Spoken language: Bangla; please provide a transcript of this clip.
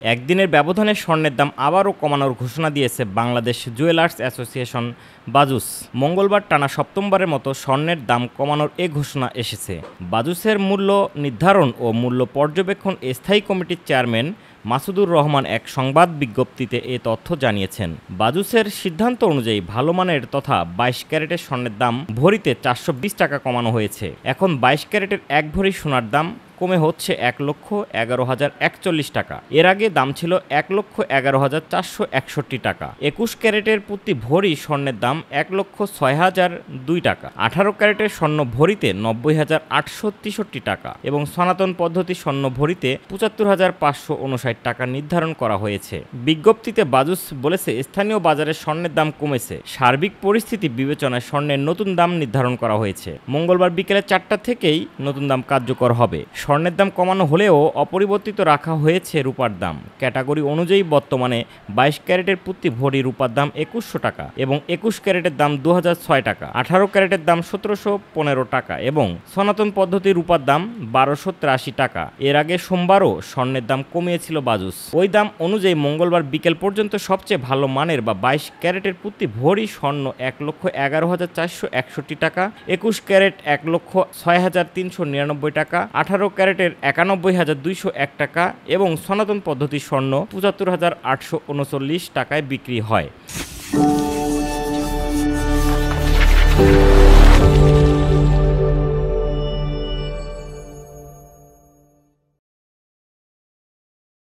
একদিনের ব্যবধানে স্বর্ণের দাম আবারও কমানোর ঘোষণা দিয়েছে বাংলাদেশ জুয়েলার্স অ্যাসোসিয়েশন বাজুস। মঙ্গলবার টানা সপ্তমবারের মতো স্বর্ণের দাম কমানোর এ ঘোষণা এসেছে। বাজুসের মূল্য নির্ধারণ ও মূল্য পর্যবেক্ষণ স্থায়ী কমিটির চেয়ারম্যান মাসুদুর রহমান এক সংবাদ বিজ্ঞপ্তিতে এ তথ্য জানিয়েছেন। বাজুসের সিদ্ধান্ত অনুযায়ী ভালো মানের তথা 22 ক্যারেটের স্বর্ণের দাম ভরিতে 420 টাকা কমানো হয়েছে। এখন 22 ক্যারেটের এক ভরি সোনার দাম কমে হচ্ছে 1,11,041 টাকা। এর আগে দাম ছিল 1,11,461 টাকা। 21 ক্যারেটের প্রতি ভরি স্বর্ণের দাম 1,06,002 টাকা। 18 ক্যারেটের স্বর্ণ ভরিতে 90,863 টাকা এবং সনাতন পদ্ধতি স্বর্ণ ভরিতে 75,559 টাকা নির্ধারণ করা হয়েছে। বিজ্ঞপ্তিতে বাজুস বলেছে, স্থানীয় বাজারে স্বর্ণের দাম কমেছে। সার্বিক পরিস্থিতি বিবেচনায় স্বর্ণের নতুন দাম নির্ধারণ করা হয়েছে। মঙ্গলবার বিকেলে 4টা থেকেই নতুন দাম কার্যকর হবে। স্বর্ণের দাম কমানো হলেও অপরিবর্তিত রাখা হয়েছে রূপার দাম। ক্যাটাগরি অনুযায়ী বর্তমানে 22 ক্যারেটের প্রতি ভরি রূপার দাম 2100 টাকা এবং 21 ক্যারেটের দাম 2006 টাকা। 18 ক্যারেটের দাম 1715 টাকা এবং সনাতন পদ্ধতি রূপার দাম 1283 টাকা। এর আগে সোমবারও স্বর্ণের দাম কমিয়েছিল বাজুস। ওই দাম অনুযায়ী মঙ্গলবার বিকেল পর্যন্ত সবচেয়ে ভালো মানের বা 22 ক্যারেটের প্রতি ভরি স্বর্ণ 1,11,461 টাকা, 21 ক্যারেট 1,06,399 টাকা, 18 ক্যারেটের 91,201 টাকা এবং সনাতন পদ্ধতির স্বর্ণ 75,839 টাকায় বিক্রি হয়।